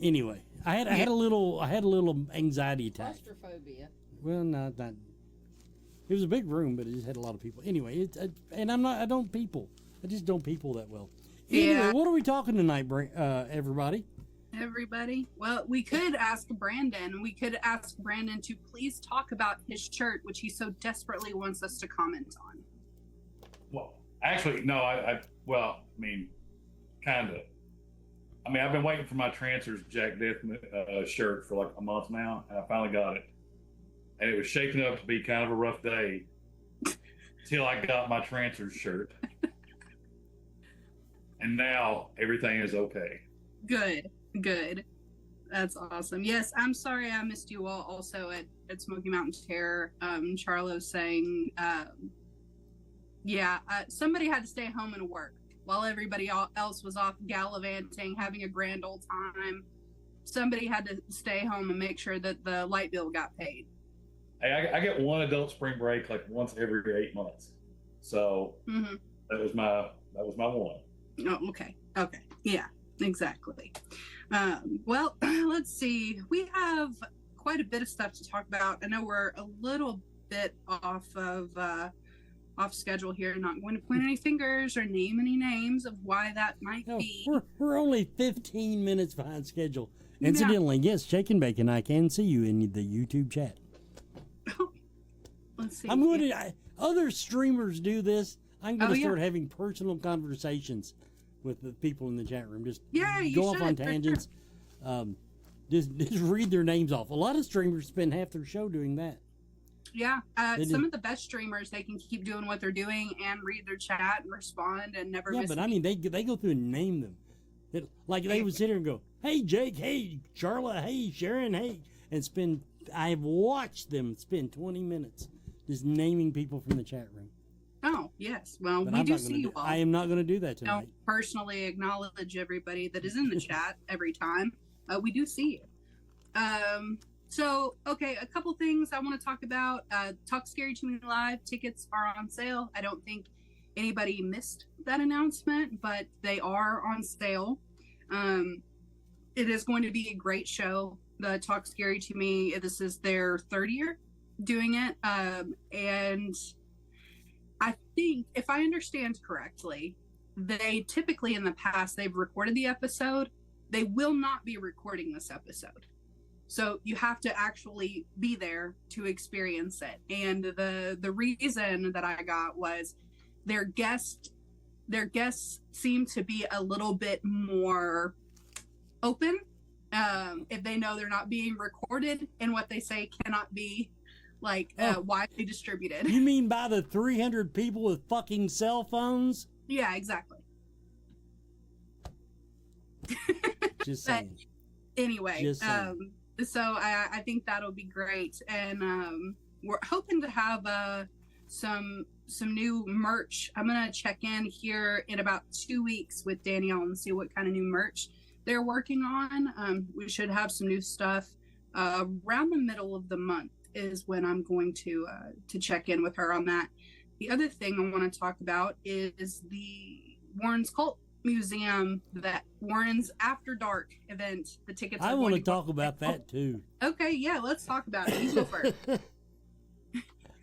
Anyway, I had a little anxiety attack. Claustrophobia. Well, not. It was a big room, but it just had a lot of people. Anyway, and I don't people. I just don't people that well. Anyway, Yeah. what are we talking tonight, everybody? Everybody. Well, we could ask Brandon. We could ask Brandon to please talk about his shirt, which he so desperately wants us to comment on. Well, actually, no. Well, I mean, kind of. I mean, I've been waiting for my Trancers Jack Death shirt for like a month now, and I finally got it. And it was shaping up to be kind of a rough day till I got my Trancers shirt. And now everything is okay. Good. That's awesome. Yes, I'm sorry I missed you all also at Smoky Mountain Terror. Charlo's saying, somebody had to stay home and work while everybody else was off gallivanting, having a grand old time. Somebody had to stay home and make sure that the light bill got paid. Hey, I get one adult spring break like once every 8 months. So that was my one. Oh, okay. Yeah, exactly. Well, let's see. We have quite a bit of stuff to talk about. I know we're a little bit off schedule here. Not going to point any fingers or name any names of why that might be. We're only 15 minutes behind schedule. Incidentally, yes, Shake and Bake and I can see you in the YouTube chat. Let's see. I'm going to. Other streamers do this. I'm going to start yeah. having personal conversations with the people in the chat room. Just you go off should, on for tangents. Just read their names off. A lot of streamers spend half their show doing that. Yeah, some of the best streamers, they can keep doing what they're doing and read their chat and respond and never miss. Yeah, but I mean, they go through and name them. They would sit here and go, "Hey Jake, hey Charla, hey Sharon, hey," and spend. I've watched them spend 20 minutes just naming people from the chat room. Oh yes, well But we I'm do not gonna see you all. I am not going to do that tonight. Don't personally acknowledge everybody that is in the chat every time. We do see you. So, okay, a couple things I want to talk about. Talk Scary to Me Live tickets are on sale. I don't think anybody missed that announcement, but they are on sale. It is going to be a great show. The Talk Scary to Me, this is their third year doing it. And I think, if I understand correctly, they typically in the past, they've recorded the episode. They will not be recording this episode. So you have to actually be there to experience it. And the reason that I got was their guests seem to be a little bit more open. If they know they're not being recorded and what they say cannot be widely distributed. You mean by the 300 people with fucking cell phones? Yeah, exactly. Just saying. But anyway, Just saying. So I think that'll be great, and we're hoping to have some new merch. I'm gonna check in here in about 2 weeks with Danielle and see what kind of new merch they're working on. We should have some new stuff around the middle of the month is when I'm going to check in with her on that. The other thing I want to talk about is the Warren's Cult Museum, that Warren's After Dark event. The tickets. I want to talk about that too. Okay, yeah, let's talk about it. You go first.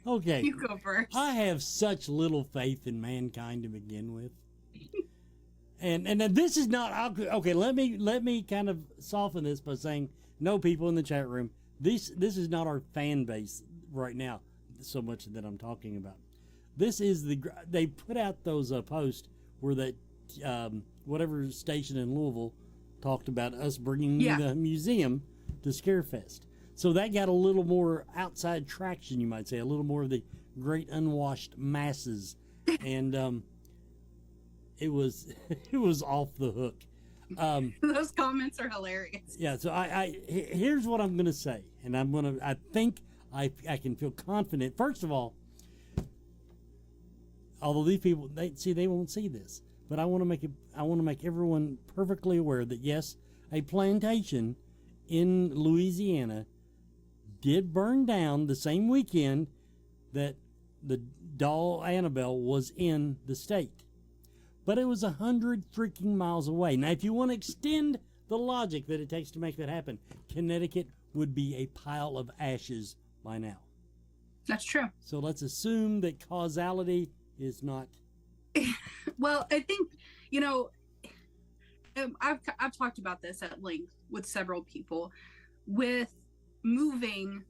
Okay. You go first. I have such little faith in mankind to begin with. And this is not okay. Let me kind of soften this by saying, no, people in the chat room, this is not our fan base right now so much that I'm talking about. This is they put out those posts where that whatever station in Louisville talked about us bringing the museum to Scarefest. So that got a little more outside traction, you might say, a little more of the great unwashed masses, and it was off the hook. Those comments are hilarious. Yeah. So here's what I'm gonna say, and I think I can feel confident. First of all, although these people they won't see this, but I want to make everyone perfectly aware that yes, a plantation in Louisiana did burn down the same weekend that the doll Annabelle was in the state, but it was 100 freaking miles away. Now, if you want to extend the logic that it takes to make that happen, Connecticut would be a pile of ashes by now. That's true. So let's assume that causality is not. Well, I think, I've talked about this at length with several people, with moving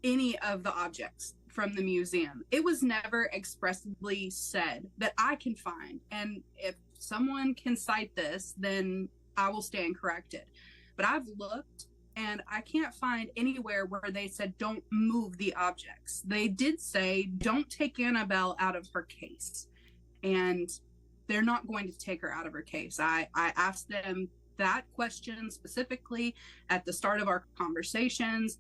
any of the objects from the museum. It was never expressly said that I can find, and if someone can cite this, then I will stand corrected. But I've looked and I can't find anywhere where they said don't move the objects. They did say don't take Annabelle out of her case, and they're not going to take her out of her case. I asked them that question specifically at the start of our conversations.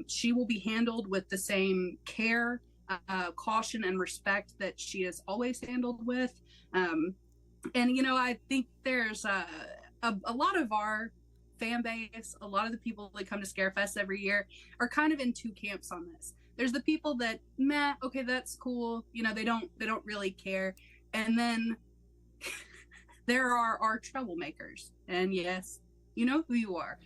She will be handled with the same care, caution, and respect that she is always handled with. And I think there's a lot of our fan base, a lot of the people that come to Scarefest every year are kind of in two camps on this. There's the people that, okay, that's cool. They don't really care. And then there are our troublemakers. And yes, you know who you are.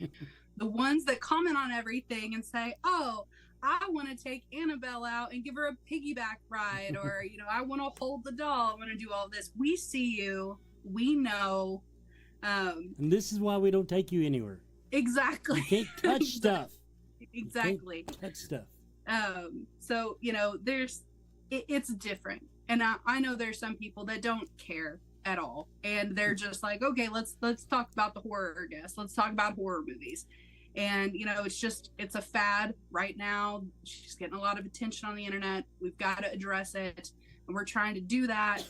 The ones that comment on everything and say, oh, I want to take Annabelle out and give her a piggyback ride, or, I want to hold the doll. I want to do all this. We see you. We know. And this is why we don't take you anywhere. Exactly. You can't touch stuff. Exactly. You can't touch stuff. So, it's different. And I know there's some people that don't care at all. And they're just like, okay, let's talk about the horror guest. Let's talk about horror movies. And, it's a fad right now. She's getting a lot of attention on the internet. We've got to address it. And we're trying to do that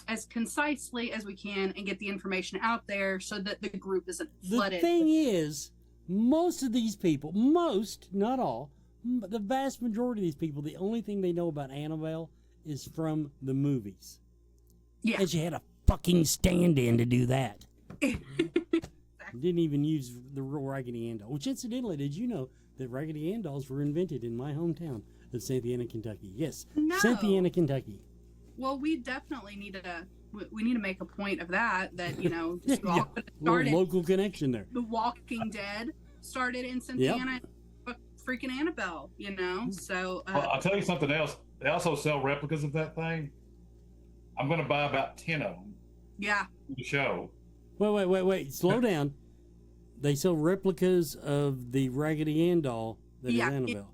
as concisely as we can and get the information out there so that the group isn't flooded. The thing is, most of these people, not all, but the vast majority of these people, the only thing they know about Annabelle is from the movies. Yeah. And she had a fucking stand-in to do that. Didn't even use the real Raggedy Ann doll. Which, incidentally, did you know that Raggedy Ann dolls were invented in my hometown of Cynthiana, Kentucky? Yes, no. Cynthiana, Kentucky. Well, we definitely need to make a point of that. Just Yeah, started. Local connection there. The Walking Dead started in Cynthiana. Yep. Freaking Annabelle, So well, I'll tell you something else. They also sell replicas of that thing. I'm going to buy about 10 of them. Yeah. For the show. Wait. Slow down. They sell replicas of the Raggedy Ann doll that is Annabelle.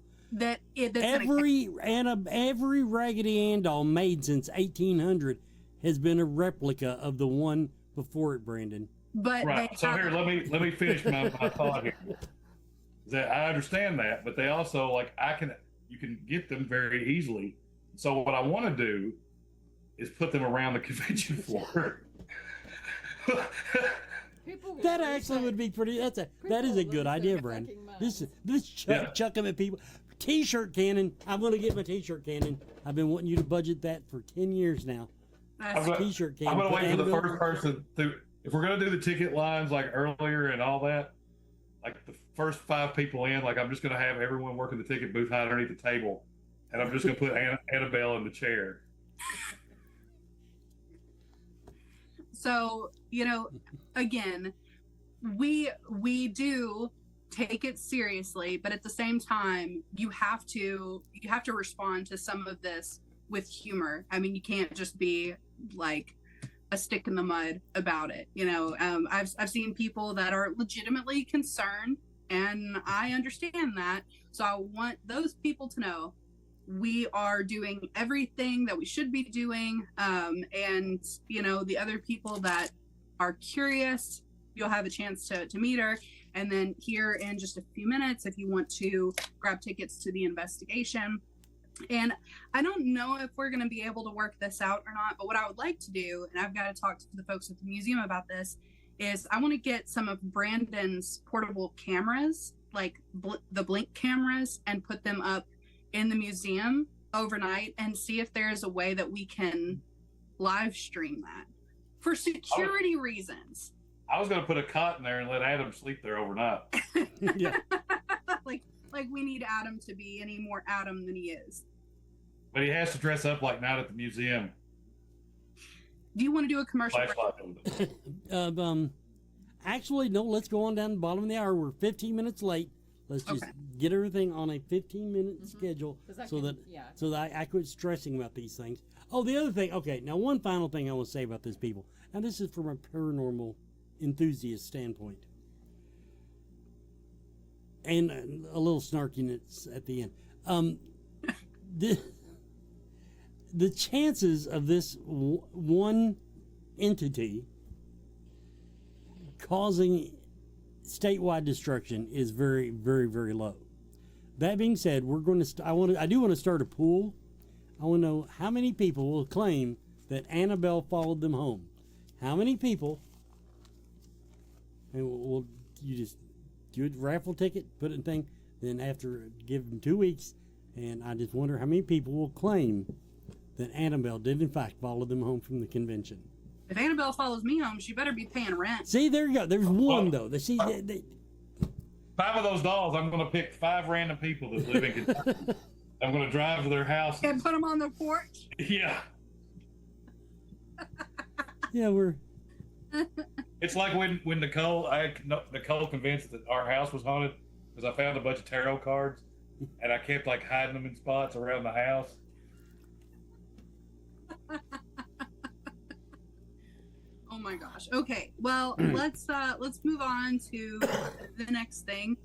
Every Raggedy Ann doll made since 1800 has been a replica of the one before it, Brandon. But right. So here, let me finish my thought here. That I understand that, but they also you can get them very easily. So what I want to do is put them around the convention floor. That actually would be pretty. That is a good idea, Brandon. Chuck them at people. T-shirt cannon. I'm going to get my T-shirt cannon. I've been wanting you to budget that for 10 years now. T-shirt cannon. I'm going to wait for the first person to. If we're going to do the ticket lines like earlier and all that, like the first 5 people in, I'm just going to have everyone working the ticket booth hide underneath the table, and I'm just going to put Annabelle in the chair. So, again, we do take it seriously, but at the same time, you have to respond to some of this with humor. I mean, you can't just be like a stick in the mud about it. I've seen people that are legitimately concerned, and I understand that. So I want those people to know we are doing everything that we should be doing. And the other people that are curious, you'll have a chance to meet her. And then here in just a few minutes, if you want to grab tickets to the investigation. And I don't know if we're going to be able to work this out or not, but what I would like to do, and I've got to talk to the folks at the museum about this, is I want to get some of Brandon's portable cameras, like the Blink cameras, and put them up in the museum overnight and see if there's a way that we can live stream that for security reasons. I was going to put a cot in there and let Adam sleep there overnight. Yeah. Like we need Adam to be any more Adam than he is. But he has to dress up like Night at the Museum. Do you want to do a commercial? Actually, no, let's go on down the bottom of the hour. We're 15 minutes late. Let's just get everything on a 15-minute schedule so that I quit stressing about these things. Oh, the other thing, okay, now one final thing I want to say about these people. Now, this is from a paranormal enthusiast standpoint. And a little snarkiness at the end. The chances of this one entity causing statewide destruction is very, very, very low. That being said, we're going to. I do want to start a pool. I want to know how many people will claim that Annabelle followed them home. How many people? And you just do a raffle ticket, put it in thing. Then after give them 2 weeks, and I just wonder how many people will claim that Annabelle did in fact follow them home from the convention. If Annabelle follows me home, she better be paying rent. See, there you go. There's one, though. See, 5 of those dolls, I'm going to pick 5 random people that live in Kentucky. I'm going to drive to their house. And put them on the porch? Yeah. Yeah, we're... It's like when Nicole convinced that our house was haunted because I found a bunch of tarot cards and I kept like hiding them in spots around the house. Oh my gosh. Okay. Well, let's move on to the next thing.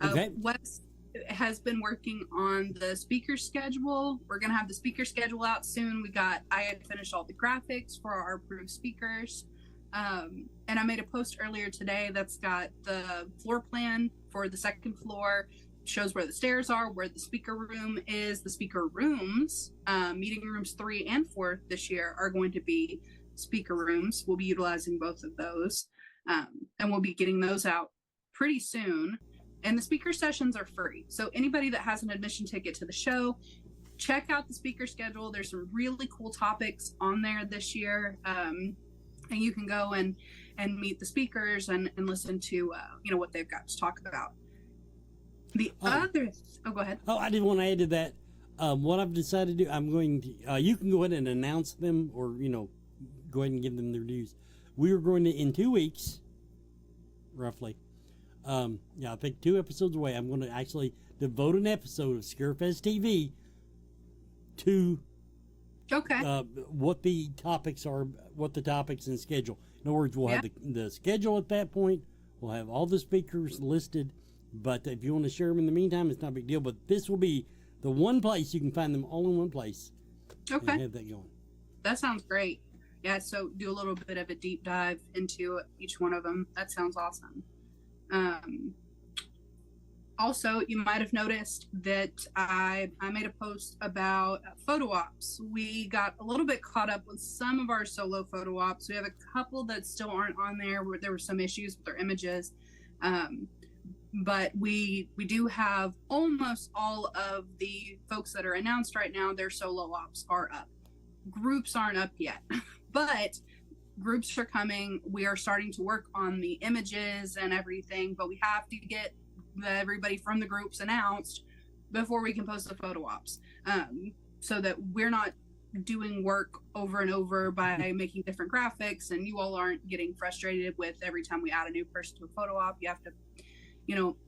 Okay. Wes has been working on the speaker schedule. We're gonna have the speaker schedule out soon. I had finished all the graphics for our approved speakers. And I made a post earlier today that's got the floor plan for the second floor, shows where the stairs are, where the speaker room is. The speaker rooms, meeting rooms 3 and 4 this year are going to be speaker rooms. We'll be utilizing both of those, and we'll be getting those out pretty soon. And the speaker sessions are free, so anybody that has an admission ticket to the show, check out the speaker schedule. There's some really cool topics on there this year, and you can go and meet the speakers and listen to what they've got to talk about. The other go ahead. I did want to add to that. What I've decided to do, I'm going to you can go ahead and announce them, or go ahead and give them their dues. We are going to, in 2 weeks, roughly, I think 2 episodes away, I'm going to actually devote an episode of Scarefest TV to what the topics are, what the topics and schedule. In other words, we'll have the schedule at that point. We'll have all the speakers listed. But if you want to share them in the meantime, it's not a big deal. But this will be the one place you can find them all in one place. Okay. And have that going. That sounds great. Yeah, so do a little bit of a deep dive into each one of them. That sounds awesome. Also, you might have noticed that I made a post about photo ops. We got a little bit caught up with some of our solo photo ops. We have a couple that still aren't on there where there were some issues with their images. But we do have almost all of the folks that are announced right now, their solo ops are up. Groups aren't up yet, but groups are coming. We are starting to work on the images and everything, but we have to get everybody from the groups announced before we can post the photo ops, so that we're not doing work over and over by making different graphics, and you all aren't getting frustrated with every time we add a new person to a photo op. You have to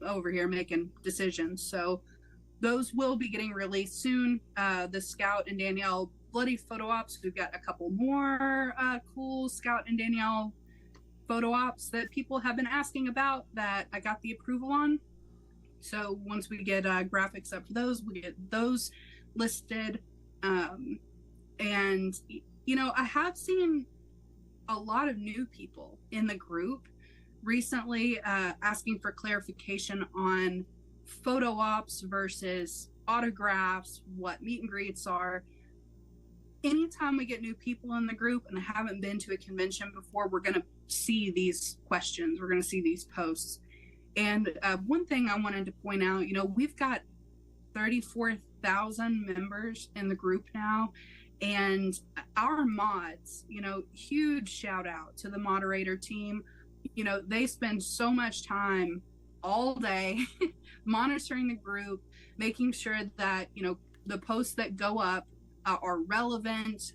over here making decisions. So those will be getting released soon. The Scout and Danielle bloody photo ops, we've got a couple more cool Scout and Danielle photo ops that people have been asking about that I got the approval on. So once we get graphics up for those, we get those listed. And I have seen a lot of new people in the group recently asking for clarification on photo ops versus autographs, what meet and greets are. Anytime we get new people in the group and haven't been to a convention before, we're going to see these questions. We're going to see these posts. And one thing I wanted to point out, we've got 34,000 members in the group now. And our mods, huge shout out to the moderator team. They spend so much time all day monitoring the group, making sure that, the posts that go up are relevant,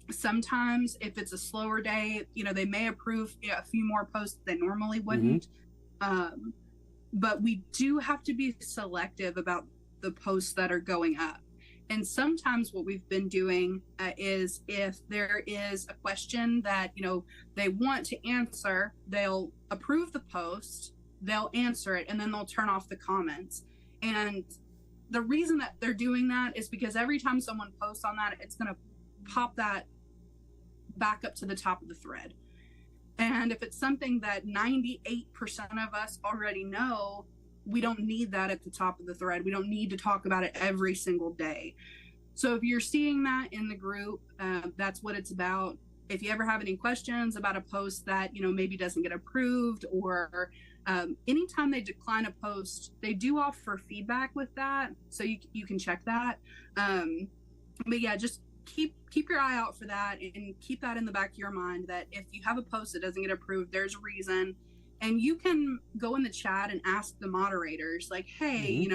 Sometimes if it's a slower day, they may approve a few more posts they normally wouldn't. But we do have to be selective about the posts that are going up. And sometimes what we've been doing is if there is a question that, they want to answer, they'll approve the post, they'll answer it, and then they'll turn off the comments. And the reason that they're doing that is because every time someone posts on that, it's going to pop that back up to the top of the thread. And if it's something that 98% of us already know, we don't need that at the top of the thread. We don't need to talk about it every single day. So if you're seeing that in the group, that's what it's about. If you ever have any questions about a post that, maybe doesn't get approved, or anytime they decline a post, they do offer feedback with that. So you can check that. But yeah, just keep your eye out for that, and keep that in the back of your mind that if you have a post that doesn't get approved, there's a reason. And you can go in the chat and ask the moderators, like, hey,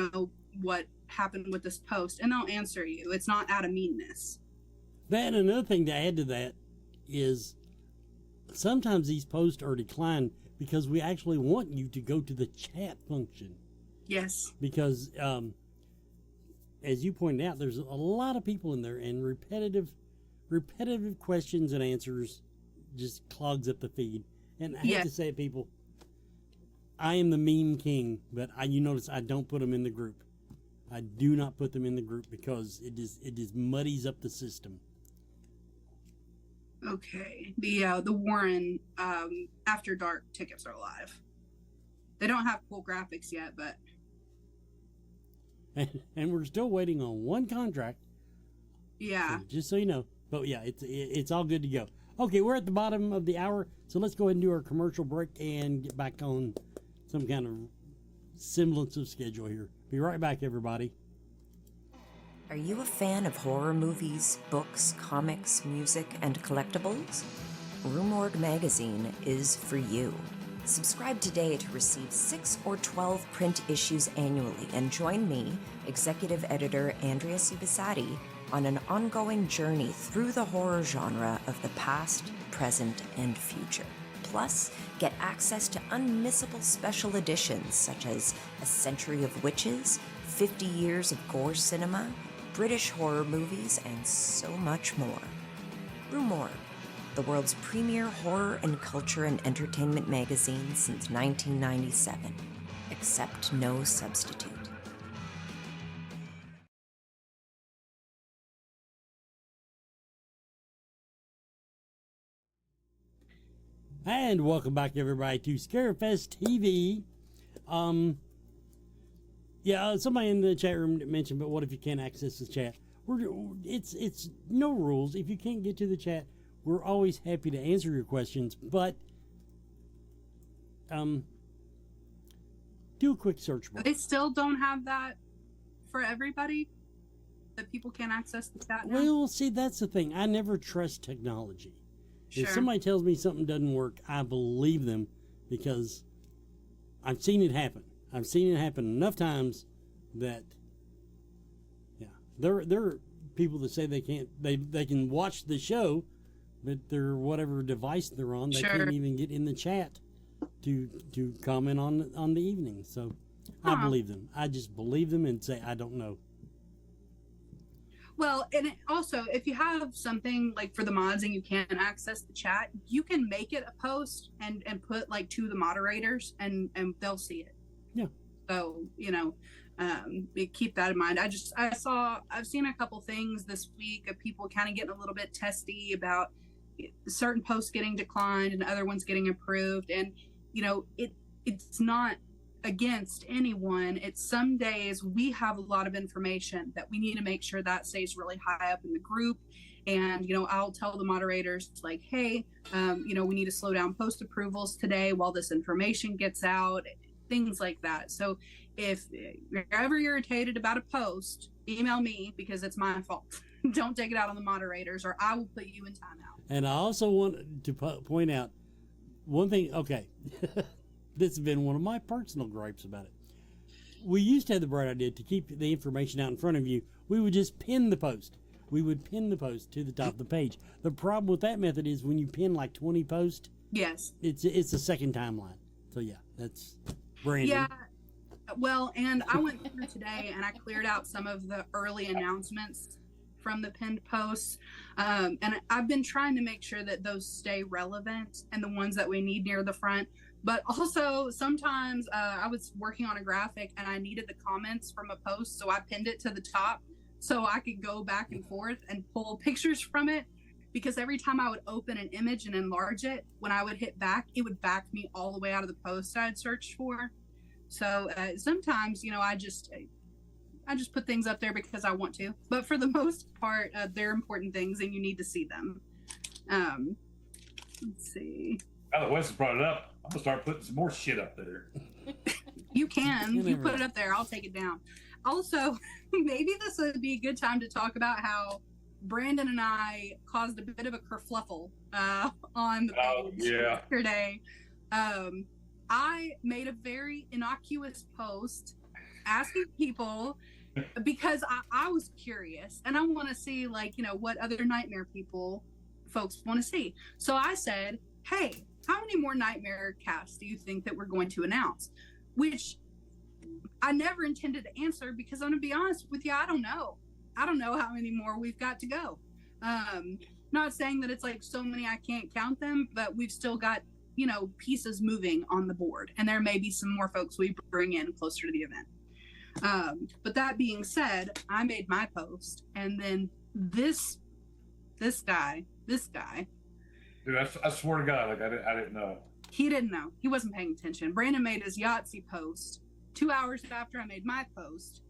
what happened with this post? And they'll answer you. It's not out of meanness. That, and another thing to add to that is sometimes these posts are declined because we actually want you to go to the chat function. Yes. Because, as you pointed out, there's a lot of people in there, and repetitive questions and answers just clogs up the feed. And I hate to say it, people, I am the meme king, but you notice I don't put them in the group. I do not put them in the group because it just muddies up the system. Okay. The Warren After Dark tickets are live. They don't have cool graphics yet, but and we're still waiting on one contract. Yeah. So just so you know. But yeah, it's all good to go. Okay, we're at the bottom of the hour, so let's go ahead and do our commercial break and get back on some kind of semblance of schedule here. Be right back, everybody. Are you a fan of horror movies, books, comics, music, and collectibles? Room Org magazine is for you. Subscribe today to receive 6 or 12 print issues annually and join me, executive editor Andrea Subisati, on an ongoing journey through the horror genre of the past, present, and future. Plus, get access to unmissable special editions such as A Century of Witches, 50 Years of Gore Cinema, British horror movies, and so much more. Rue Morgue, the world's premier horror and culture and entertainment magazine since 1997. Accept no substitute. And welcome back, everybody, to Scarefest TV. Somebody in the chat room mentioned, but what if you can't access the chat? It's no rules. If you can't get to the chat, we're always happy to answer your questions, but do a quick search bar. They still don't have that for everybody? That people can't access the chat now? Well, see, that's the thing. I never trust technology. Sure. If somebody tells me something doesn't work, I believe them because I've seen it happen. I've seen it happen enough times that, there are people that say they can watch the show, but their whatever device they're on, they can't even get in the chat to comment on the evening. So I believe them. I just believe them and say I don't know. Well, and also, if you have something like for the mods and you can't access the chat, you can make it a post and put like to the moderators and they'll see it. Yeah. So, keep that in mind. I've seen a couple things this week of people kind of getting a little bit testy about certain posts getting declined and other ones getting approved. And, it's not against anyone. It's some days we have a lot of information that we need to make sure that stays really high up in the group. And, I'll tell the moderators like, hey, we need to slow down post approvals today while this information gets out, things like that. So if you're ever irritated about a post, email me because it's my fault. Don't take it out on the moderators or I will put you in timeout. And I also want to point out one thing. Okay. This has been one of my personal gripes about it. We used to have the bright idea to keep the information out in front of you. We would just pin the post. we would pin the post to the top of the page. The problem with that method is when you pin like 20 posts, Yes. it's a second timeline. So yeah, that's Brandon. Yeah. Well, and I went through today and I cleared out some of the early announcements from the pinned posts. And I've been trying to make sure that those stay relevant and the ones that we need near the front. But also sometimes I was working on a graphic and I needed the comments from a post. So I pinned it to the top so I could go back and forth and pull pictures from it. Because every time I would open an image and enlarge it, when I would hit back, it would back me all the way out of the post I had searched for. So sometimes, I just put things up there because I want to. But for the most part, they're important things and you need to see them. Let's see. Now that Wes has brought it up, I'm going to start putting some more shit up there. You can. You put it up there. I'll take it down. Also, maybe this would be a good time to talk about how Brandon and I caused a bit of a kerfluffle on the page yesterday. I made a very innocuous post asking people because I was curious and I want to see what other Nightmare folks want to see. So I said, hey, how many more Nightmare casts do you think that we're going to announce? Which I never intended to answer because I'm going to be honest with you, I don't know. I don't know how many more we've got to go. Not saying that it's like so many I can't count them, but we've still got, pieces moving on the board. And there may be some more folks we bring in closer to the event. But that being said, I made my post. And then this guy. Dude, I swear to God, I didn't know. He didn't know. He wasn't paying attention. Brandon made his Yahtzee post 2 hours after I made my post.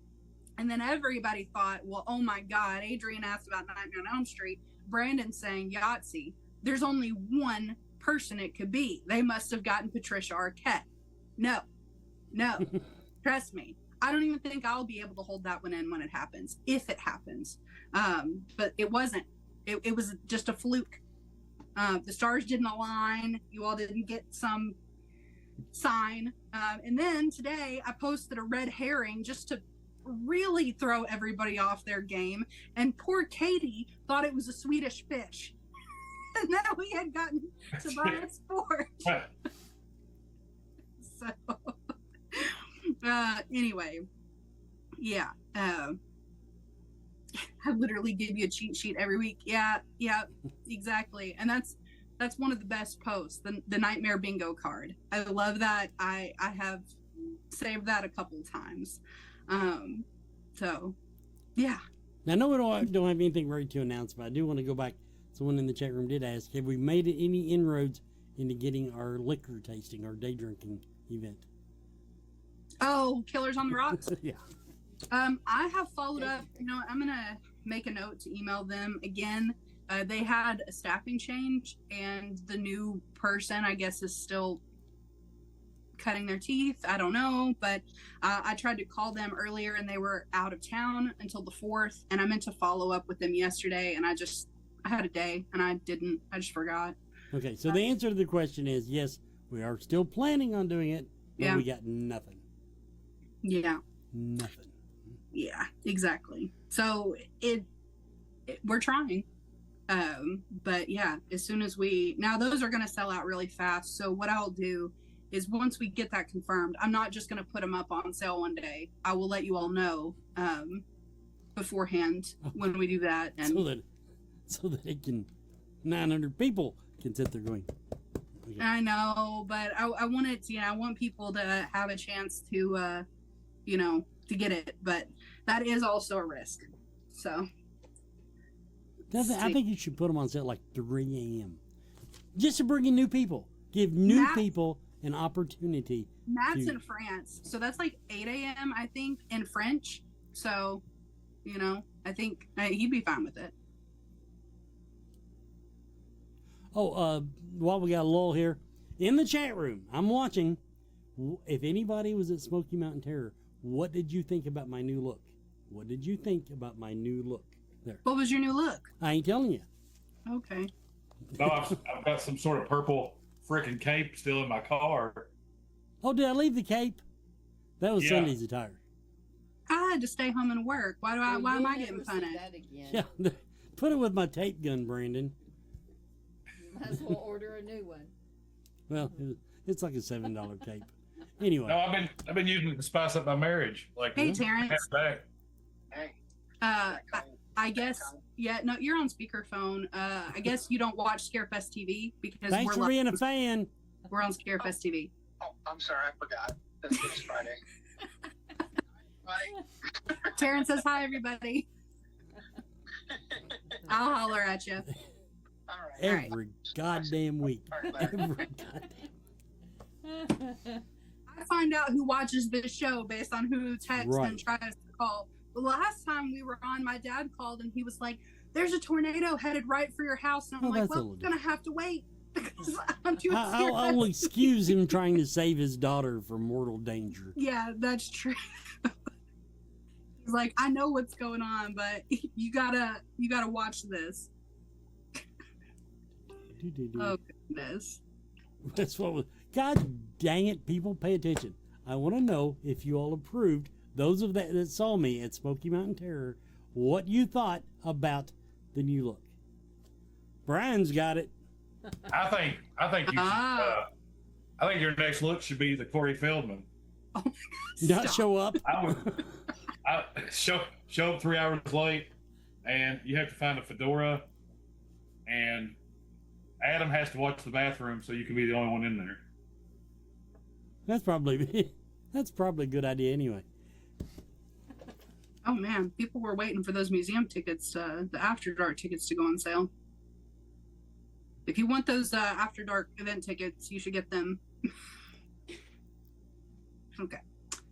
And then everybody thought, well, oh my God, Adrian asked about Nightmare on Elm Street. Brandon saying Yahtzee. There's only one person it could be. They must have gotten Patricia Arquette. No. Trust me. I don't even think I'll be able to hold that one in when it happens, if it happens. But it wasn't. It was just a fluke. The stars didn't align. You all didn't get some sign. And then today I posted a red herring just to really throw everybody off their game. And poor Katie thought it was a Swedish fish. And that we had gotten to buy a sport. So, anyway, yeah. I literally give you a cheat sheet every week. Yeah, exactly. And that's one of the best posts, the Nightmare Bingo card. I love that. I have saved that a couple times. So, yeah. Now, no, we don't have anything ready to announce, but I do want to go back. Someone in the chat room did ask, have we made any inroads into getting our liquor tasting, our day drinking event? Oh, Killers on the Rocks? Yeah. I have followed up. I'm going to make a note to email them again. They had a staffing change, and the new person, I guess, is still cutting their teeth. I don't know, but I tried to call them earlier, and they were out of town until the 4th, and I meant to follow up with them yesterday, and I had a day, and I just forgot. Okay, so the answer to the question is yes, we are still planning on doing it, but we got nothing. Yeah. Nothing. Yeah, exactly. So we're trying. But yeah, as soon as now those are going to sell out really fast. So what I'll do is once we get that confirmed, I'm not just going to put them up on sale one day. I will let you all know, beforehand when we do that. And so that it can, 900 people can sit there going. Okay. I know, but I want it to, I want people to have a chance to, to get it, but that is also a risk. So I think you should put them on sale like 3 a.m. just to bring in new people. Give new people an opportunity. Matt's in France, so that's like 8 a.m. I think in French. So, I think he'd be fine with it. Oh, while we got a lull here in the chat room, I'm watching. If anybody was at Smoky Mountain Terror, what did you think about my new look? What did you think about my new look? There. What was your new look? I ain't telling you. Okay. No, I've got some sort of purple freaking cape still in my car. Oh, did I leave the cape? That was Sunday's attire. I had to stay home and work. Why am I getting punished? Yeah, Put it with my tape gun, Brandon. Might as well order a new one. Well, it's like a $7 tape. Anyway. No, I've been using it to spice up my marriage. Like, Hey, Terrence. back. Hey. I guess, yeah, no, you're on speakerphone. I guess you don't watch Scarefest TV because Thanks for being a fan. We're on Scarefest TV. Oh, I'm sorry, I forgot. This is Friday. Bye. Terrence says hi, everybody. I'll holler at you. All right. Every goddamn week. All right, later. Every goddamn. I find out who watches this show based on who texts Right. and tries to call. The last time we were on, my dad called and he was like, "There's a tornado headed right for your house," and I'm Oh, like, that's a "Well, little I'm gonna have to wait because I'm too scared." I'll excuse him trying to save his daughter from mortal danger. Yeah, that's true. He's like, "I know what's going on, but you gotta watch this." Oh goodness. That's what was. God dang it, people, pay attention. I want to know if you all approved, those of that saw me at Smoky Mountain Terror, what you thought about the new look. Brian's got it. I think you should. I think your next look should be the Corey Feldman. Not Stop. show up. I show up 3 hours late, and you have to find a fedora, and Adam has to watch the bathroom so you can be the only one in there. That's probably a good idea anyway. Oh man, people were waiting for those museum tickets, the After Dark tickets to go on sale. If you want those After Dark event tickets, you should get them. Okay.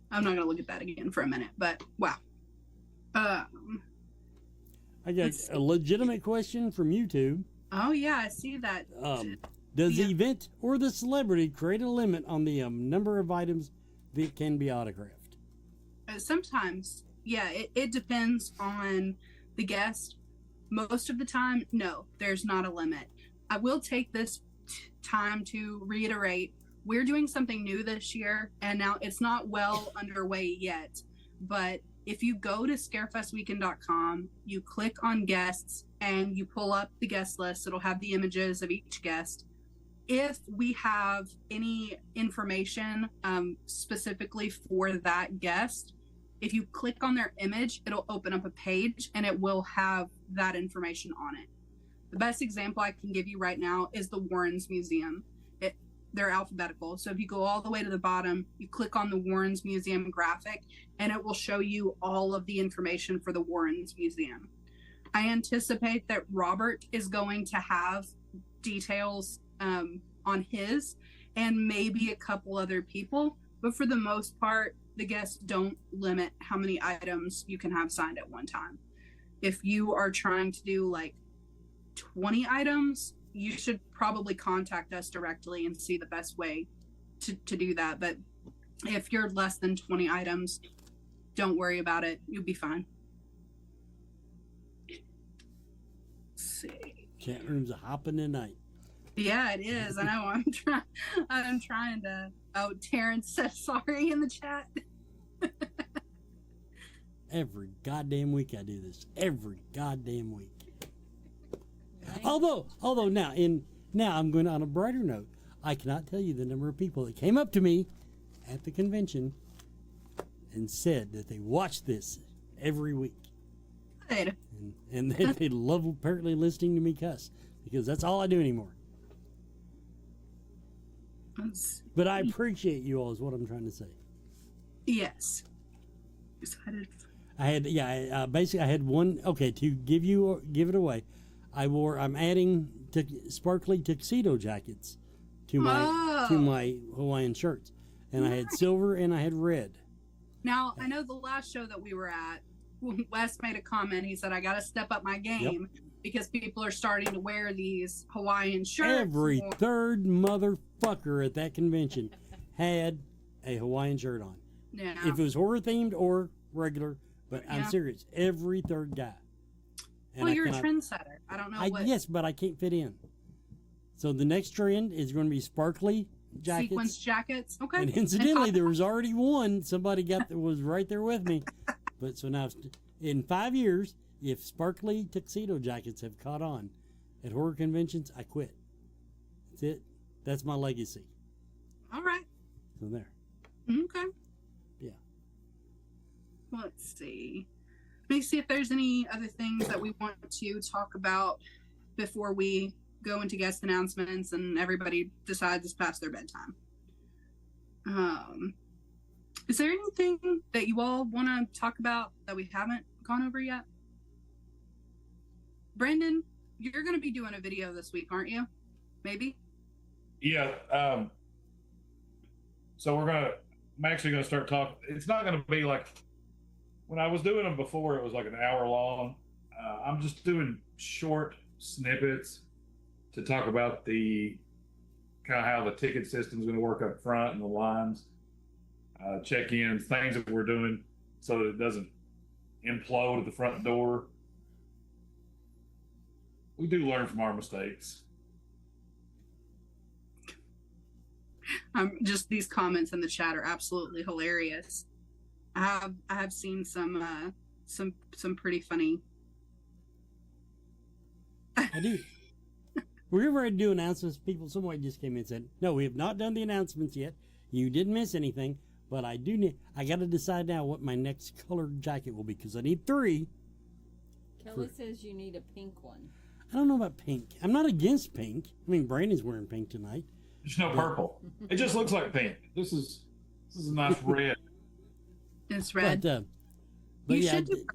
I'm not going to look at that again for a minute, but wow. I got a legitimate question from YouTube. Oh yeah, I see that. Does the Yeah. event or the celebrity create a limit on the number of items that can be autographed? Sometimes, yeah, it depends on the guest. Most of the time, no, there's not a limit. I will take this time to reiterate, we're doing something new this year, and now it's not well underway yet, but if you go to scarefestweekend.com, you click on guests and you pull up the guest list, it'll have the images of each guest. If we have any information specifically for that guest, if you click on their image, it'll open up a page and it will have that information on it. The best example I can give you right now is the Warrens Museum. They're alphabetical. So if you go all the way to the bottom, you click on the Warrens Museum graphic, and it will show you all of the information for the Warrens Museum. I anticipate that Robert is going to have details on his, and maybe a couple other people, but for the most part, the guests don't limit how many items you can have signed at one time. If you are trying to do like 20 items, you should probably contact us directly and see the best way to do that. But if you're less than 20 items, don't worry about it. You'll be fine. Let's see. Chat room's hopping tonight. Yeah, it is. I know. I'm trying to. Oh, Terrence says sorry in the chat. Every goddamn week I do this. Every goddamn week. Although now I'm going on a brighter note. I cannot tell you the number of people that came up to me at the convention and said that they watch this every week. Good. And they love apparently listening to me cuss, because that's all I do anymore. But I appreciate you all is what I'm trying to say. Yes. Excited. Basically I had one. Okay, to give it away, I'm adding sparkly tuxedo jackets to my Hawaiian shirts, and I had silver and I had red. Now, I know the last show that we were at, Wes made a comment. He said, "I got to step up my game because people are starting to wear these Hawaiian shirts." Every third motherfucker at that convention had a Hawaiian shirt on. Yeah. If it was horror themed or regular, but I'm serious, every third guy. And well, you're a trendsetter. I don't know what. Yes, but I can't fit in. So the next trend is going to be sparkly jackets. Sequence jackets. Okay. And incidentally, there was already one somebody got that was right there with me. But so now in 5 years, if sparkly tuxedo jackets have caught on at horror conventions, I quit. That's it. That's my legacy. All right. So there. Okay. Yeah. Let's see. Let me see if there's any other things that we want to talk about before we go into guest announcements and everybody decides it's past their bedtime. Is there anything that you all want to talk about that we haven't gone over yet? Brandon, you're going to be doing a video this week, aren't you? Maybe? Yeah. So I'm actually going to start talking. It's not going to be like, when I was doing them before, it was like an hour long. I'm just doing short snippets to talk about the kind of how the ticket system is going to work up front and the lines, check-ins, things that we're doing so that it doesn't implode at the front door. We do learn from our mistakes. Just these comments in the chat are absolutely hilarious. I have seen some pretty funny. I do. We're ready to do announcements. Somebody just came in and said, "No, we have not done the announcements yet. You didn't miss anything, but I got to decide now what my next colored jacket will be because I need 3." Kelly says you need a pink one. I don't know about pink. I'm not against pink. I mean, Brandon's wearing pink tonight. There's no purple. It just looks like pink. This is a nice red. It's red. But You yeah, should do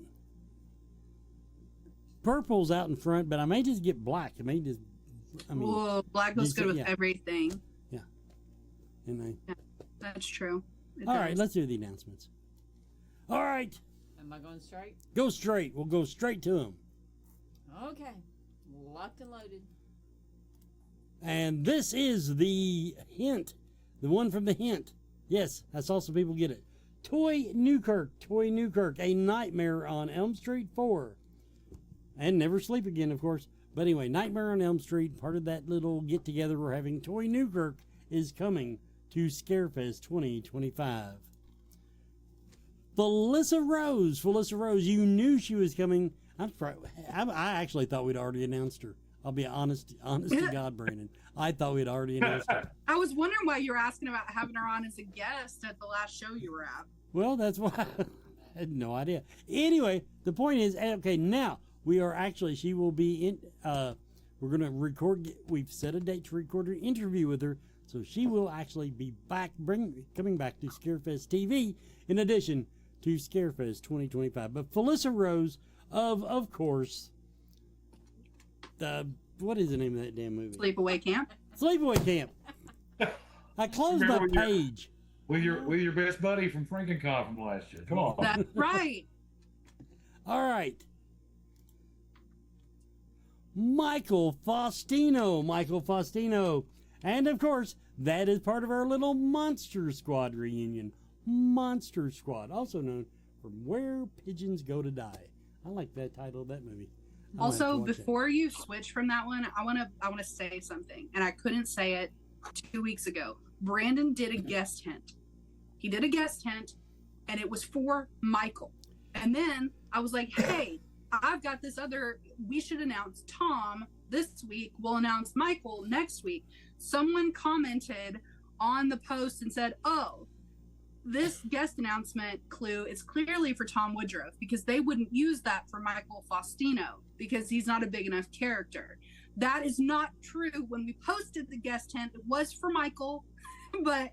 purple's out in front, but I may just get black. Whoa, black looks good with yeah. everything. Yeah. And Yeah, that's true. It all does. right, let's do the announcements. All right. Am I going straight? Go straight. We'll go straight to them. Okay. Locked and loaded. And this is the hint. The one from the hint. Yes, I saw some people get it. Toy Newkirk, A Nightmare on Elm Street 4. And Never Sleep Again, of course. But anyway, Nightmare on Elm Street, part of that little get-together we're having. Toy Newkirk is coming to Scarefest 2025. Felissa Rose, you knew she was coming. I actually thought we'd already announced her. I'll be honest to God, Brandon. I thought we'd already announced her. I was wondering why you were asking about having her on as a guest at the last show you were at. Well, that's why I had no idea. Anyway, the point is, okay, now we are actually, she will be in, we're going to record, we've set a date to record an interview with her, so she will actually be back, coming back to Scarefest TV in addition to Scarefest 2025. But Felissa Rose of course, what is the name of that damn movie? Sleepaway Camp. Sleepaway Camp. I closed my page. With your best buddy from FrankenCon from last year. Come on. That's right. All right. Michael Faustino. And of course, that is part of our little Monster Squad reunion. Monster Squad, also known from Where Pigeons Go to Die. I like that title of that movie. Also, before you switch from that one, I want to say something, and I couldn't say it 2 weeks ago. Brandon did a guest hint. He did a guest hint, and it was for Michael. And then I was like, hey, I've got this other, we should announce Tom this week. We'll announce Michael next week. Someone commented on the post and said, oh, this guest announcement clue is clearly for Tom Woodruff because they wouldn't use that for Michael Faustino because he's not a big enough character. That is not true. When we posted the guest hint, it was for Michael. But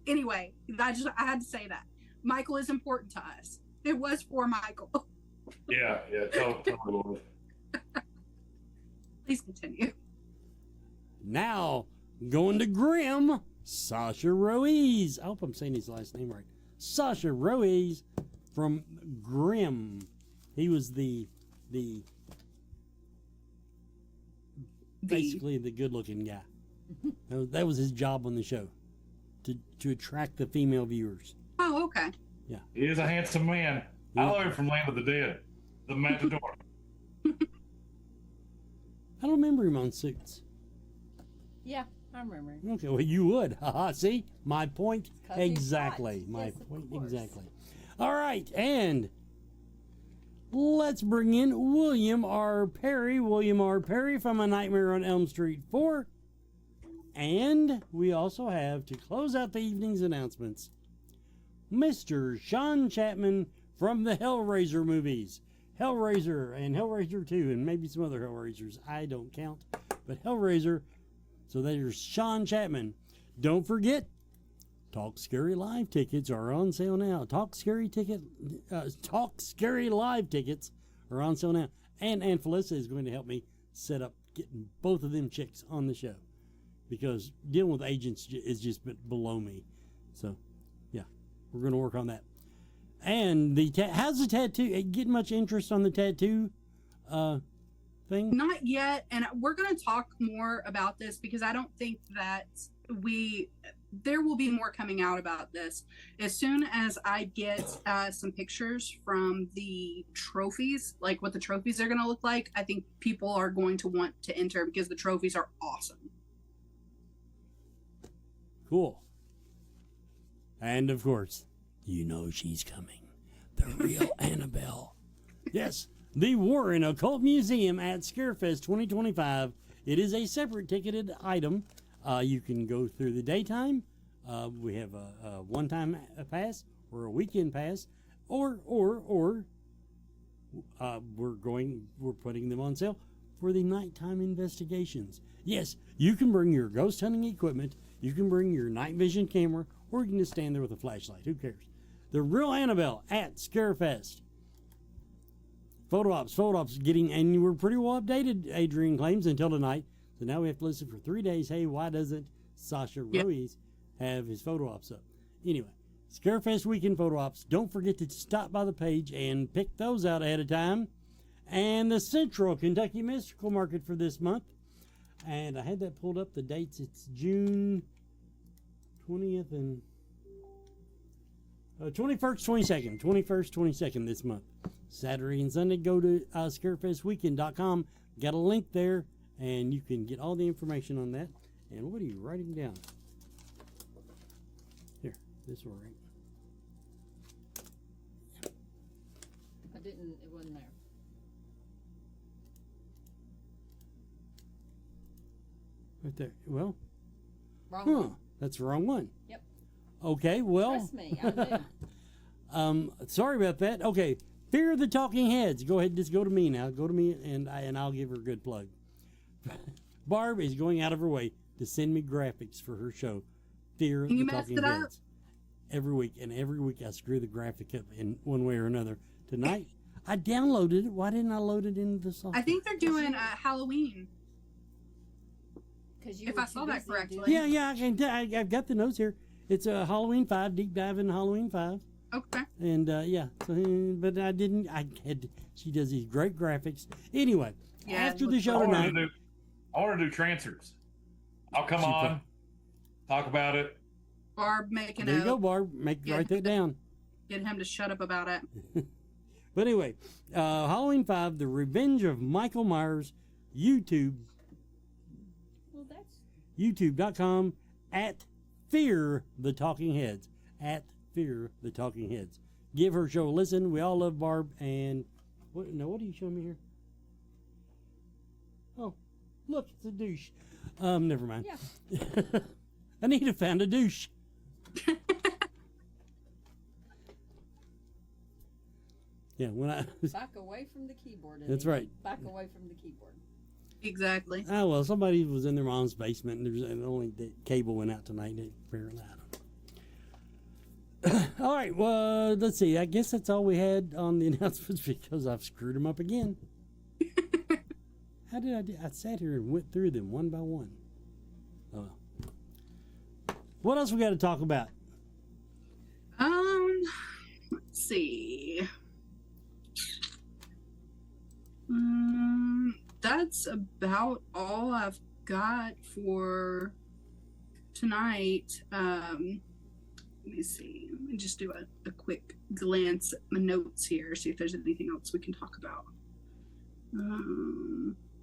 anyway, I had to say that. Michael is important to us. It was for Michael. Yeah, totally. Please continue. Now, going to Grimm, Sasha Ruiz. I hope I'm saying his last name right. Sasha Ruiz from Grimm. He was basically the good-looking guy. That was his job on the show, to attract the female viewers. Oh, okay. Yeah. He is a handsome man. Yeah. I love him from Land of the Dead, the Matador. I don't remember him on Suits. Yeah, I remember. Okay, well, you would. Haha, see? My point 'Cause he's exactly. hot. My Yes, of point course. exactly. All right, and let's bring in William R. Perry. William R. Perry from A Nightmare on Elm Street 4. And we also have, to close out the evening's announcements, Mr. Sean Chapman from the Hellraiser movies. Hellraiser and Hellraiser 2 and maybe some other Hellraisers. I don't count. But Hellraiser. So there's Sean Chapman. Don't forget, Talk Scary Live tickets are on sale now. Talk Scary Live tickets are on sale now. And Felissa is going to help me set up getting both of them chicks on the show. Because dealing with agents is just below me. So, yeah, we're going to work on that. And how's the tattoo? Getting much interest on the tattoo thing? Not yet. And we're going to talk more about this because I don't think that there will be more coming out about this. As soon as I get some pictures from the trophies, like what the trophies are going to look like, I think people are going to want to enter because the trophies are awesome. Cool. And of course, you know she's coming. The real Annabelle. Yes, the Warren Occult Museum at Scarefest 2025. It is a separate ticketed item. You can go through the daytime. We have a one-time pass or a weekend pass, or we're putting them on sale for the nighttime investigations. Yes, you can bring your ghost hunting equipment. You can bring your night vision camera, or you can just stand there with a flashlight. Who cares? The real Annabelle at Scarefest. Photo ops getting, and we're pretty well updated, Adrian claims, until tonight. So now we have to listen for 3 days. Hey, why doesn't Sasha Ruiz have his photo ops up? Anyway, Scarefest weekend photo ops. Don't forget to stop by the page and pick those out ahead of time. And the Central Kentucky Mystical Market for this month. And I had that pulled up, the dates. It's June 20th and 21st, 22nd this month. Saturday and Sunday, go to scarefestweekend.com. Got a link there, and you can get all the information on that. And what are you writing down? Here, this will right. It wasn't there. Right there. Well, Wrong one. That's the wrong one. Yep. Okay, well. Trust me, I knew. Sorry about that. Okay, Fear of the Talking Heads. Go ahead, just go to me now. Go to me, and I'll give her a good plug. Barb is going out of her way to send me graphics for her show, Fear of the Talking Heads. Every week, and every week I screw the graphic up in one way or another. Tonight, I downloaded it. Why didn't I load it into the software? I think they're doing Halloween. If I saw that correctly. Yeah, I've got the notes here. It's a Halloween 5, deep dive in Halloween 5. Okay. And but I didn't. She does these great graphics. Anyway, after the show tonight, I want to do transfers. I'll come on, talk about it. Barb, make a note. There you go, Barb. Write that down. Get him to shut up about it. But anyway, Halloween 5, The Revenge of Michael Myers, YouTube. Well, that's YouTube.com at Fear the Talking Heads. At Fear the Talking Heads. Give her show a listen. We all love Barb. And what are you showing me here? Oh, look, it's a douche. Never mind. yeah. Anita found a douche. Yeah, when I Back away from the keyboard. That's right. Back away from the keyboard. Exactly. Oh, well, somebody was in their mom's basement, and only the cable went out tonight, apparently. I don't know. All right, well, let's see. I guess that's all we had on the announcements because I've screwed them up again. How did I do? I sat here and went through them one by one. Oh, well. What else we got to talk about? Let's see. That's about all I've got for tonight. Let me see. Let me just do a quick glance at my notes here, see if there's anything else we can talk about.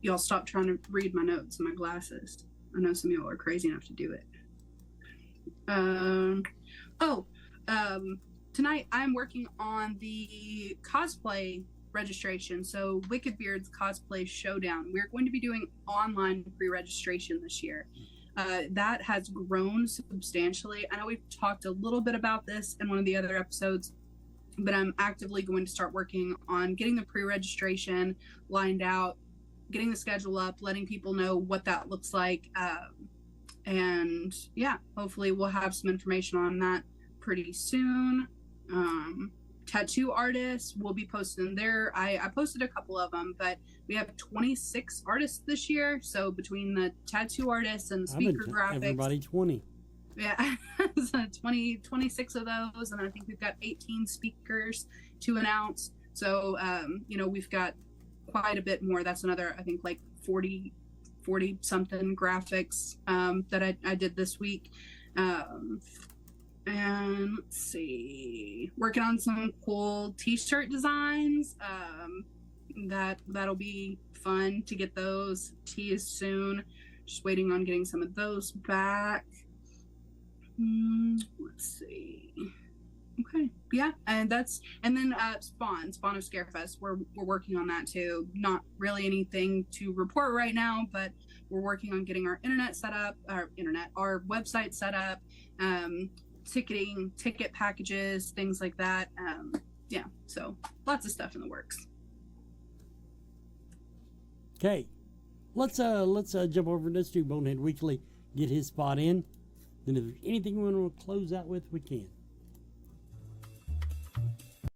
Y'all stop trying to read my notes and my glasses. I know some of y'all are crazy enough to do it. Tonight I'm working on the cosplay registration. So Wicked Beard's Cosplay Showdown, we're going to be doing online pre-registration this year. That has grown substantially. I know we've talked a little bit about this in one of the other episodes, but I'm actively going to start working on getting the pre-registration lined out, getting the schedule up, letting people know what that looks like. And yeah, hopefully we'll have some information on that pretty soon. Tattoo artists will be posting there. I posted a couple of them, but we have 26 artists this year. So between the tattoo artists and speaker graphics, everybody 20. Yeah, so 26 of those, and I think we've got 18 speakers to announce. So we've got quite a bit more. That's another, I think, like 40 something graphics that I did this week. And let's see, working on some cool t-shirt designs. That'll be fun to get those teased soon. Just waiting on getting some of those back. Let's see. Okay, yeah, and then Spawn of Scarefest. We're working on that too. Not really anything to report right now, but we're working on getting our internet set up, our website set up, ticketing, ticket packages, things like that. Yeah, so lots of stuff in the works. Okay, let's jump over this to Bonehead Weekly, get his spot in. Then if there's anything we want to close out with, we can.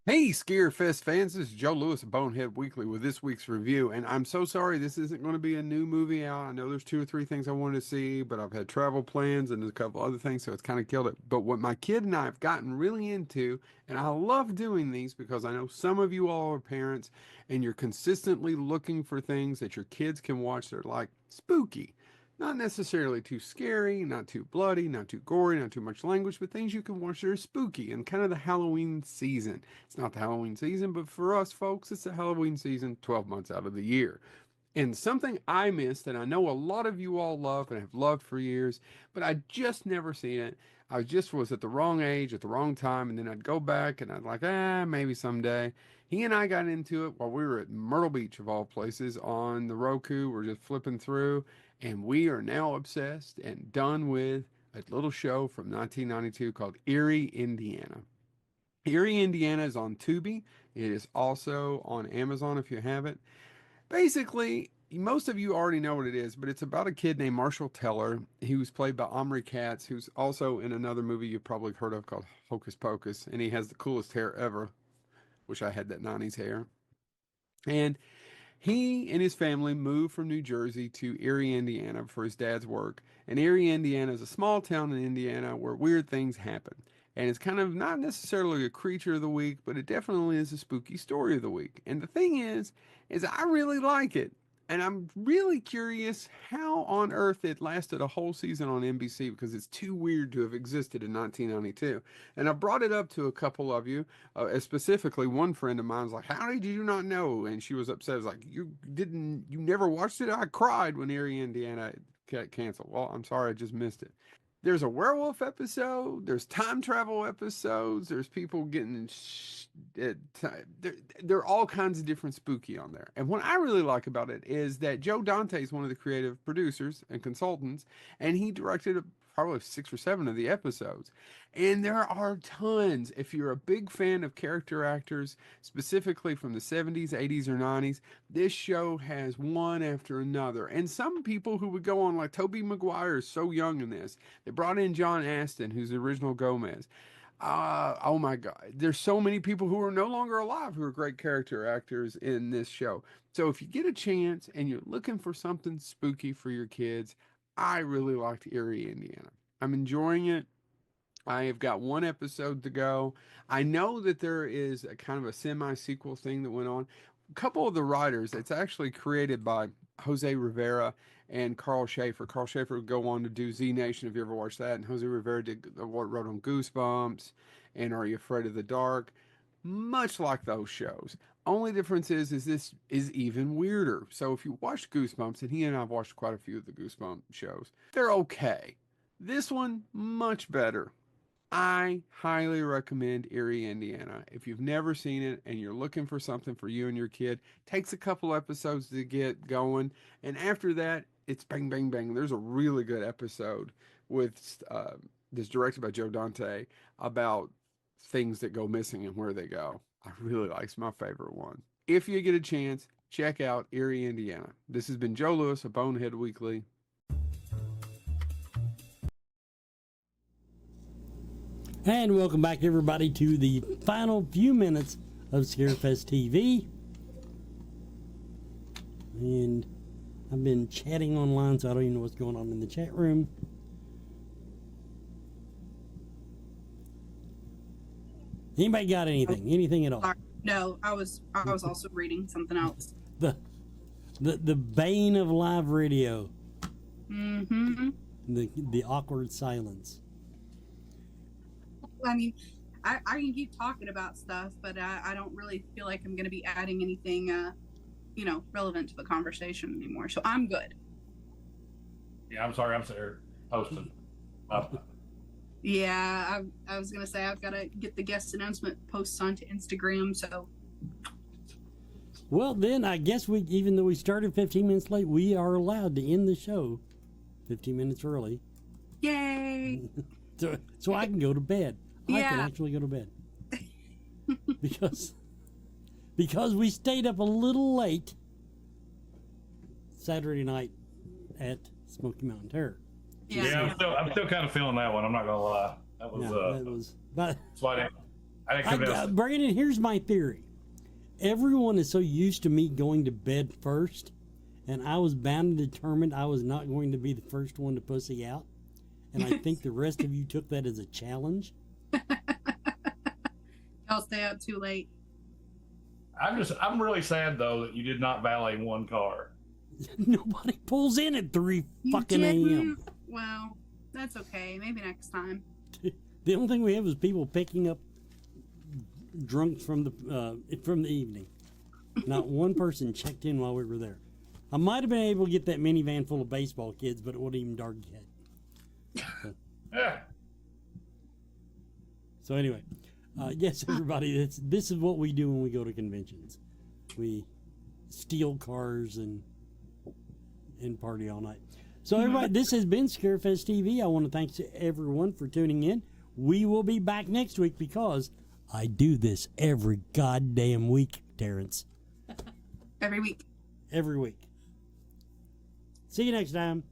Hey, Scarefest fans, this is Joe Lewis of Bonehead Weekly with this week's review, and I'm so sorry this isn't going to be a new movie out. I know there's 2 or 3 things I wanted to see, but I've had travel plans and there's a couple other things, so it's kind of killed it. But what my kid and I have gotten really into, and I love doing these because I know some of you all are parents, and you're consistently looking for things that your kids can watch that are like spooky. Not necessarily too scary, not too bloody, not too gory, not too much language, but things you can watch that are spooky and kind of the Halloween season. It's not the Halloween season, but for us folks, it's the Halloween season 12 months out of the year. And something I missed, and I know a lot of you all love and have loved for years, but I just never seen it. I just was at the wrong age, at the wrong time, and then I'd go back and I'd like, maybe someday. He and I got into it while we were at Myrtle Beach, of all places, on the Roku. We're just flipping through, and we are now obsessed and done with a little show from 1992 called Erie, Indiana. Erie, Indiana is on Tubi. It is also on Amazon if you have it. Basically, most of you already know what it is, but it's about a kid named Marshall Teller. He was played by Omri Katz, who's also in another movie you've probably heard of called Hocus Pocus, and he has the coolest hair ever. Wish I had that 90s hair. And he and his family moved from New Jersey to Erie, Indiana for his dad's work. And Erie, Indiana is a small town in Indiana where weird things happen. And it's kind of not necessarily a creature of the week, but it definitely is a spooky story of the week. And the thing is I really like it. And I'm really curious how on earth it lasted a whole season on NBC, because it's too weird to have existed in 1992. And I brought it up to a couple of you, specifically one friend of mine was like, how did you not know? And she was upset. I was like, you never watched it? I cried when Erie, Indiana got canceled. Well, I'm sorry, I just missed it. There's a werewolf episode. There's time travel episodes. There's people getting... there are all kinds of different spooky on there. And what I really like about it is that Joe Dante is one of the creative producers and consultants, and he directed probably 6 or 7 of the episodes. And there are tons. If you're a big fan of character actors, specifically from the 70s, 80s, or 90s, this show has one after another. And some people who would go on, like Tobey Maguire is so young in this. They brought in John Astin, who's the original Gomez. Oh my God. There's so many people who are no longer alive who are great character actors in this show. So if you get a chance and you're looking for something spooky for your kids, I really liked Erie, Indiana. I'm enjoying it. I have got 1 episode to go. I know that there is a kind of a semi-sequel thing that went on. A couple of the writers, it's actually created by Jose Rivera and Carl Schaefer. Carl Schaefer would go on to do Z Nation, if you ever watched that. And Jose Rivera wrote on Goosebumps and Are You Afraid of the Dark? Much like those shows. Only difference is this is even weirder. So if you watched Goosebumps, and he and I have watched quite a few of the Goosebumps shows, they're okay. This one, much better. I highly recommend Erie, Indiana. If you've never seen it and you're looking for something for you and your kid, takes a couple episodes to get going, and after that, it's bang, bang, bang. There's a really good episode with that's directed by Joe Dante about things that go missing and where they go. I really like. It's my favorite one. If you get a chance, check out Erie, Indiana. This has been Joe Lewis of Bonehead Weekly. And welcome back, everybody, to the final few minutes of Scarefest TV. And I've been chatting online, so I don't even know what's going on in the chat room. Anybody got anything? Anything at all? No, I was also reading something else. The bane of live radio. Mm-hmm. The awkward silence. I mean, I can keep talking about stuff, but I don't really feel like I'm going to be adding anything, relevant to the conversation anymore. So I'm good. Yeah, I'm sorry. I'm there hosting. Yeah, I was going to say I've got to get the guest announcement posts onto Instagram. So. Well, then I guess even though we started 15 minutes late, we are allowed to end the show 15 minutes early. Yay! so I can go to bed. Yeah. I can actually go to bed because we stayed up a little late Saturday night at Smoky Mountain Terror. Yeah, I'm still kind of feeling that one. I'm not gonna lie. That was But that's why I didn't come down. Brandon, here's my theory. Everyone is so used to me going to bed first, and I was bound and determined I was not going to be the first one to pussy out. And I think the rest of you took that as a challenge. I'll stay up too late. I'm really sad though that you did not valet one car. Nobody pulls in at 3 fucking didn't? a.m. Well, that's okay. Maybe next time. The only thing we have is people picking up drunks from the evening. Not one person checked in while we were there. I might have been able to get that minivan full of baseball kids, but it wasn't even dark yet. Yeah. So anyway, yes, everybody, this is what we do when we go to conventions. We steal cars and party all night. So everybody, this has been Scarefest TV. I want to thank everyone for tuning in. We will be back next week because I do this every goddamn week, Terrence. Every week. Every week. See you next time.